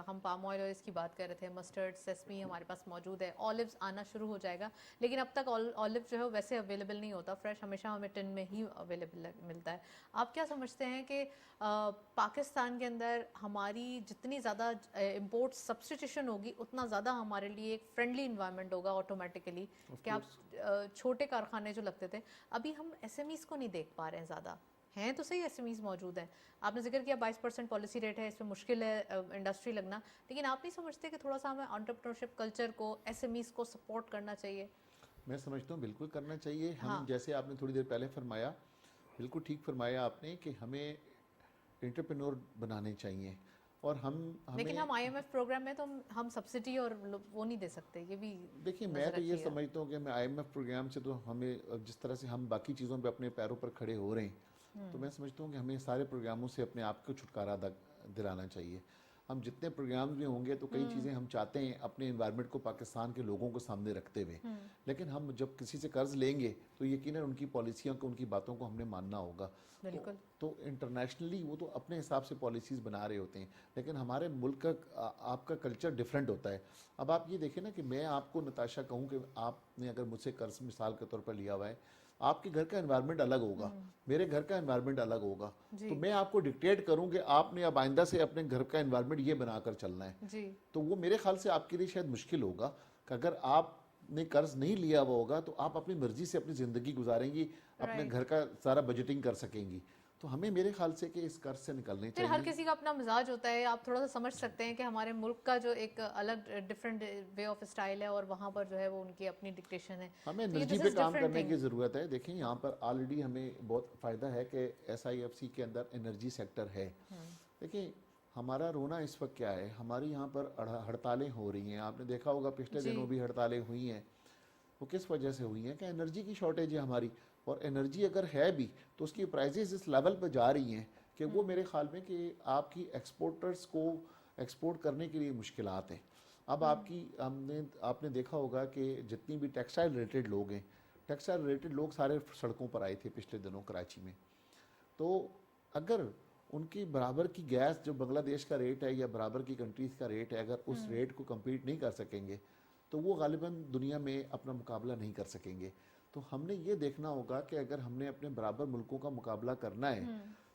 ہم پام آئل اور اس کی بات کر رہے تھے. مسٹرڈ, سیسمی ہمارے پاس موجود ہے, آلوز آنا شروع ہو جائے گا, لیکن اب تک آلو جو ہے ویسے اویلیبل نہیں ہوتا فریش, ہمیشہ ہمیں ٹن میں ہی اویلیبل ملتا ہے. آپ کیا سمجھتے ہیں کہ پاکستان کے اندر ہماری جتنی زیادہ امپورٹ سبسٹیٹیوشن ہوگی اتنا زیادہ ہمارے لیے ایک فرینڈلی انوائرمنٹ ہوگا آٹومیٹیکلی, کہ آپ چھوٹے کارخانے جو لگتے تھے, ابھی ہم ایس ایم ایز کو نہیں دیکھ پا رہے ہیں زیادہ. ہیں تو صحیح ایس ایم ایز موجود ہیں, آپ نے ذکر کیا 22% پالیسی ریٹ ہے, اس میں مشکل ہے انڈسٹری لگنا, لیکن آپ نہیں سمجھتے کہ تھوڑا سا ہمیں انٹرپرینورشپ کلچر کو, ایس ایم ایز کو سپورٹ کرنا چاہیے؟ میں سمجھتا ہوں بالکل کرنا چاہیے. ہم جیسے آپ نے تھوڑی دیر پہلے فرمایا, بالکل ٹھیک فرمایا آپ نے, کہ ہمیں انٹرپرینور بنانے چاہیے. اور لیکن ہم آئی ایم ایف پروگرام میں تو ہم سبسڈی اور وہ نہیں دے سکتے, یہ بھی دیکھیں میں تو یہ سمجھتا ہوں کہ ہمیں آئی ایم ایف پروگرام سے تو ہمیں جس طرح سے ہم باقی چیزوں پہ اپنے پیروں پر کھڑے ہو رہے ہیں, تو میں سمجھتا ہوں کہ ہمیں سارے پروگراموں سے اپنے آپ کو چھٹکارا دلانا چاہیے. ہم جتنے پروگرامز میں ہوں گے تو کئی چیزیں ہم چاہتے ہیں اپنے انوائرمنٹ کو پاکستان کے لوگوں کو سامنے رکھتے ہوئے, لیکن ہم جب کسی سے قرض لیں گے تو یقیناً ان کی پالیسیوں کو, ان کی باتوں کو ہم نے ماننا ہوگا. تو انٹرنیشنلی وہ تو اپنے حساب سے پالیسیز بنا رہے ہوتے ہیں, لیکن ہمارے ملک کا آپ کا کلچر ڈیفرنٹ ہوتا ہے. اب آپ یہ دیکھیں نا کہ میں آپ کو نتاشا کہوں کہ آپ نے اگر مجھ سے قرض مثال کے طور پر لیا ہوا ہے, آپ کے گھر کا انوائرمنٹ الگ ہوگا, میرے گھر کا انوائرمنٹ الگ ہوگا, تو میں آپ کو ڈکٹیٹ کروں کہ آپ نے اب آئندہ سے اپنے گھر کا انوائرمنٹ یہ بنا کر چلنا ہے, تو وہ میرے خیال سے آپ کے لیے شاید مشکل ہوگا. کہ اگر آپ نے قرض نہیں لیا ہوا ہوگا تو آپ اپنی مرضی سے اپنی زندگی گزاریں گی, اپنے گھر کا سارا بجٹنگ کر سکیں گی. تو ہمیں میرے خیال سے کہ اس قرض سے نکلنے چاہیے. ہر کسی کا اپنا مزاج ہوتا ہے, آپ تھوڑا سا سمجھ سکتے ہیں کہ ہمارے ملک کا جو ایک الگ ڈفرینٹ وے آف اسٹائل ہے, اور وہاں پر جو ہے وہ ان کی اپنی ڈکٹیشن ہے. ہمیں انرجی پہ کام کرنے کی ضرورت ہے. دیکھیں یہاں پر آلریڈی ہمیں بہت فائدہ ہے کہ ایس آئی ایف سی کے اندر انرجی سیکٹر ہے. دیکھیں ہمارا رونا اس وقت کیا ہے, ہماری یہاں پر ہڑتالیں ہو رہی ہیں, آپ نے دیکھا ہوگا پچھلے دنوں بھی ہڑتالیں ہوئی ہیں. وہ کس وجہ سے ہوئی ہیں کہ انرجی کی شارٹیج ہے ہماری, اور انرجی اگر ہے بھی تو اس کی پرائزز اس لیول پہ جا رہی ہیں کہ وہ میرے خیال میں کہ آپ کی ایکسپورٹرز کو ایکسپورٹ کرنے کے لیے مشکلات ہیں. اب آپ نے دیکھا ہوگا کہ جتنی بھی ٹیکسٹائل ریلیٹڈ لوگ ہیں, ٹیکسٹائل ریلیٹڈ لوگ سارے سڑکوں پر آئے تھے پچھلے دنوں کراچی میں. تو اگر ان کی برابر کی گیس جو بنگلہ دیش کا ریٹ ہے یا برابر کی کنٹریز کا ریٹ ہے، اگر اس ریٹ کو کمپیٹ نہیں کر سکیں گے تو وہ غالباً دنیا میں اپنا مقابلہ نہیں کر سکیں گے. تو ہم نے یہ دیکھنا ہوگا کہ اگر ہم نے اپنے برابر ملکوں کا مقابلہ کرنا ہے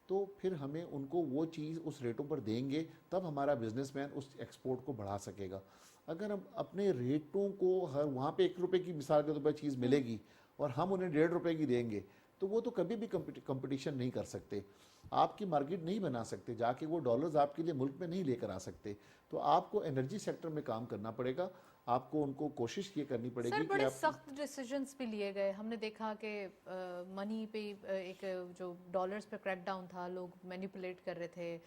تو پھر ہمیں ان کو وہ چیز اس ریٹوں پر دیں گے، تب ہمارا بزنس مین اس ایکسپورٹ کو بڑھا سکے گا. اگر ہم اپنے ریٹوں کو وہاں پہ 1 روپے کی مثال کے طور پر چیز ملے گی اور ہم انہیں 1.5 روپے کی دیں گے تو وہ تو کبھی بھی کمپٹیشن نہیں کر سکتے. آپ کی مارکیٹ نہیں بنا سکتے، جا کے وہ ڈالرز آپ کے لیے ملک میں نہیں لے کر آ سکتے. تو آپ کو انرجی سیکٹر میں کام کرنا پڑے گا، آپ کو ان کو کوشش یہ کرنی پڑے گی. سر بڑے سخت ڈیسیجنز بھی لیے گئے. ہم نے دیکھا کہ منی پہ ایک جو ڈالرز پہ کریک ڈاؤن تھا، لوگ مینیپولیٹ کر رہے تھے،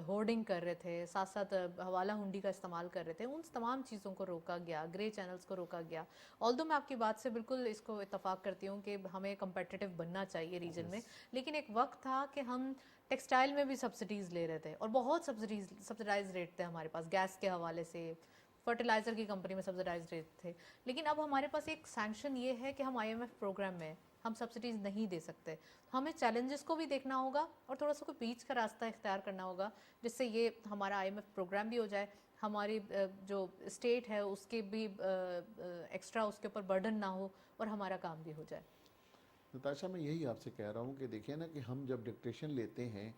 ہورڈنگ کر رہے تھے، ساتھ ساتھ حوالہ ہنڈی کا استعمال کر رہے تھے. ان تمام چیزوں کو روکا گیا، گرے چینلز کو روکا گیا. آلدو میں آپ کی بات سے بالکل اس کو اتفاق کرتی ہوں کہ ہمیں کمپیٹیٹیو بننا چاہیے ریجن میں، لیکن ایک وقت تھا کہ ہم ٹیکسٹائل میں بھی سبسڈیز لے رہے تھے اور بہت سبسڈائز ریٹ تھے ہمارے پاس، گیس کے حوالے سے، فرٹیلائزر کی کمپنی میں سبسڈائز ریٹ تھے. لیکن اب ہمارے پاس ایک سینکشن یہ ہے کہ ہم IMF پروگرام میں ہم سبسڈیز نہیں دے سکتے. ہمیں چیلنجز کو بھی دیکھنا ہوگا اور تھوڑا سا کوئی بیچ کا راستہ اختیار کرنا ہوگا جس سے یہ ہمارا IMF پروگرام بھی ہو جائے، ہماری جو اسٹیٹ ہے اس کے بھی ایکسٹرا اس کے اوپر برڈن نہ ہو اور ہمارا کام بھی ہو جائے. نتاشا میں یہی آپ سے کہہ رہا ہوں کہ دیکھیں نا کہ ہم جب ڈکٹیشن لیتے ہیں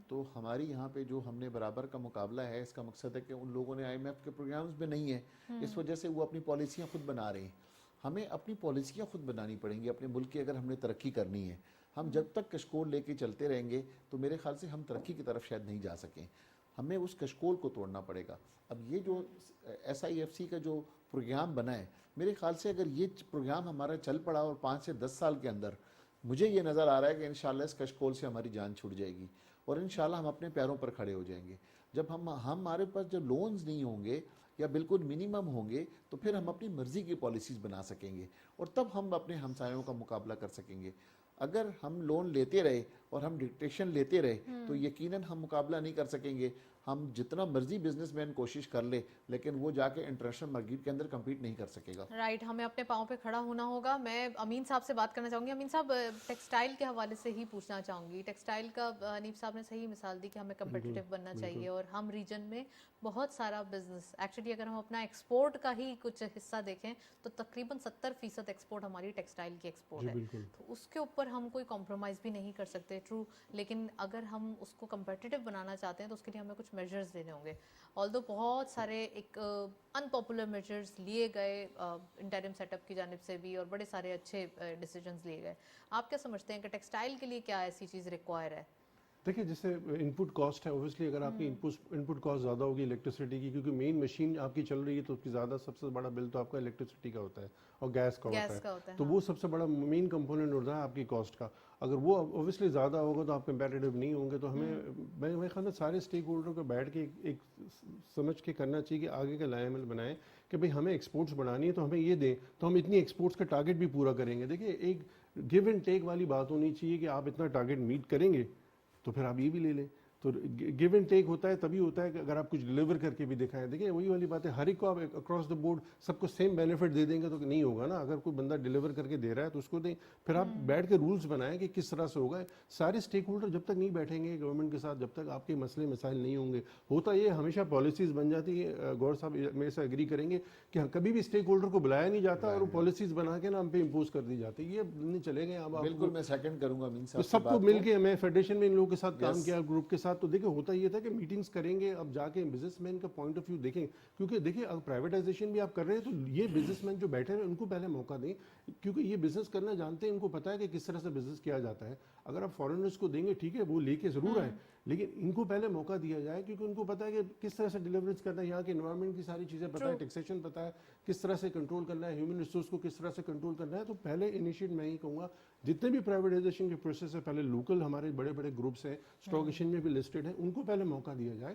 تو ہماری یہاں پہ جو ہم نے برابر کا مقابلہ ہے، اس کا مقصد ہے کہ ان لوگوں نے IMF کے پروگرامز میں نہیں ہے، اس وجہ سے وہ اپنی پالیسیاں خود بنا رہے ہیں. ہمیں اپنی پالیسیاں خود بنانی پڑیں گی اپنے ملک کی، اگر ہم نے ترقی کرنی ہے. ہم جب تک کشکول لے کے چلتے رہیں گے تو میرے خیال سے ہم ترقی کی طرف شاید نہیں جا سکیں. ہمیں اس کشکول کو توڑنا پڑے گا. اب یہ جو SIFC کا جو پروگرام بنا ہے، میرے خیال سے اگر یہ پروگرام ہمارا چل پڑا اور 5 سے 10 سال کے اندر مجھے یہ نظر آ رہا ہے کہ انشاءاللہ اس کشکول سے ہماری جان چھوٹ جائے گی اور انشاءاللہ ہم اپنے پیروں پر کھڑے ہو جائیں گے. جب ہمارے پاس جب لونز نہیں ہوں گے یا بالکل منیمم ہوں گے تو پھر ہم اپنی مرضی کی پالیسیز بنا سکیں گے اور تب ہم اپنے ہمسایوں کا مقابلہ کر سکیں گے. اگر ہم لون لیتے رہے اور ہم ڈکٹیشن لیتے رہے تو یقیناً ہم مقابلہ نہیں کر سکیں گے. ہم جتنا مرضی بزنس مین کوشش کر لے لیکن وہ جا کے انٹرنیشنل مارکیٹ کے اندر کمپیٹ نہیں کر سکے گا. رائٹ، ہمیں اپنے پاؤں پہ کھڑا ہونا ہوگا. میں امین صاحب سے بات کرنا چاہوں گی. امین صاحب، ٹیکسٹائل کے حوالے سے ہی پوچھنا چاہوں گی. ٹیکسٹائل کا حنیف صاحب نے صحیح مثال دی کہ ہمیں کمپیٹیٹیو بننا چاہیے اور ہم ریجن میں بہت سارا بزنس، ایکچولی اگر ہم اپنا ایکسپورٹ کا ہی کچھ حصہ دیکھیں تو تقریباً 70% ایکسپورٹ ہماری ٹیکسٹائل کی ایکسپورٹ ہے. تو اس کے اوپر ہم کوئی کمپرومائز بھی نہیں کر سکتے، ٹرو. لیکن اگر ہم اس کو کمپیٹیٹیو بنانا چاہتے ہیں تو اس کے لیے ہمیں کچھ میجرز لینے ہوں گے. آلدو بہت سارے ایک انپاپولر میجرز لیے گئے انٹرم سیٹ اپ کی جانب سے بھی اور بڑے سارے اچھے ڈیسیجنز لیے گئے. آپ کیا سمجھتے ہیں کہ ٹیکسٹائل کے لیے کیا ایسی چیز ریکوائر ہے؟ دیکھیں، جیسے ان پٹ کاسٹ ہے، اوبیسلی اگر آپ کی ان پٹ کاسٹ زیادہ ہوگی الیکٹریسٹی کی، کیونکہ مین مشین آپ کی چل رہی ہے تو اس کی زیادہ سب سے بڑا بل تو آپ کا الیکٹریسٹی کا ہوتا ہے اور گیس کا ہوتا ہے. تو وہ سب سے بڑا مین کمپوننٹ ہوتا ہے آپ کی کاسٹ کا. اگر وہ اوبیسلی زیادہ ہوگا تو آپ کمپیٹیٹیو نہیں ہوں گے. تو ہمیں میرے خیال میں سارے اسٹیک ہولڈر کو بیٹھ کے ایک سمجھ کے کرنا چاہیے کہ آگے کا لائے عمل بنائیں کہ بھئی ہمیں ایکسپورٹس بڑھانی ہے تو ہمیں یہ دیں تو ہم اتنی ایکسپورٹس کا ٹارگیٹ بھی پورا کریں گے. دیکھیں، ایک گیو اینڈ ٹیک والی بات ہونی چاہیے کہ آپ اتنا ٹارگیٹ میٹ کریں گے تو پھر آپ یہ بھی لے لیں. تو گیو اینڈ ٹیک ہوتا ہے تبھی ہوتا ہے کہ اگر آپ کچھ ڈلیور کر کے بھی دکھائیں. دیکھیں، وہی والی بات ہے، ہر ایک کو آپ اکراس دا بورڈ سب کو سیم بینیفٹ دے دیں گے تو نہیں ہوگا نا. اگر کوئی بندہ ڈلیور کر کے دے رہا ہے تو اس کو دیں. پھر آپ بیٹھ کے رولز بنائیں کہ کس طرح سے ہوگا. سارے اسٹیک ہولڈر جب تک نہیں بیٹھیں گے گورنمنٹ کے ساتھ، جب تک آپ کے مسئلے مسائل نہیں ہوں گے، ہوتا یہ ہمیشہ پالیسیز بن جاتی ہے. گور صاحب میرے سے ایگری کریں گے کہ کبھی بھی اسٹیک ہولڈر کو بلایا نہیں جاتا اور وہ پالیسیز بنا کے نا ہم پہ امپوز کر دی جاتی. یہ نہیں چلے گئے. اب بالکل میں سیکنڈ کروں گا امین صاحب. سب کو مل کے میں فیڈریشن میں ان لوگوں کے ساتھ کام کیا، گروپ کے ساتھ. تو دیکھیں ہوتا یہ تھا کہ میٹنگز کریں گے، اب جا کے بزنس مین کا پوائنٹ آف ویو دیکھیں. کیونکہ دیکھیں اگر پرائیویٹائزیشن بھی آپ کر رہے ہیں تو یہ بزنس مین جو بیٹھے ہیں ان کو پہلے موقع دیں، کیونکہ یہ بزنس کرنا جانتے ہیں، ان کو پتہ ہے کہ کس طرح سے بزنس کیا جاتا ہے. اگر آپ فارنرز کو دیں گے ٹھیک ہے، وہ لے کے ضرور آئیں، لیکن ان کو پہلے موقع دیا جائے کیونکہ ان کو پتہ ہے کہ کس طرح سے ڈیلیوریز کرنا ہے. یہاں کے انوائرمنٹ کی ساری چیزیں پتہ ہے، ٹیکسیشن پتہ ہے، کس طرح سے کنٹرول کرنا ہے، ہیومن ریسورس کو کس طرح سے کنٹرول کرنا ہے. تو پہلے انیشیٹ میں ہی کہوں گا جتنے بھی پرائیویٹائزیشن کے پروسیس ہے، پہلے لوکل ہمارے بڑے بڑے گروپس ہیں، اسٹاک ایکسچینج میں بھی لسٹڈ ہیں، ان کو پہلے موقع دیا جائے.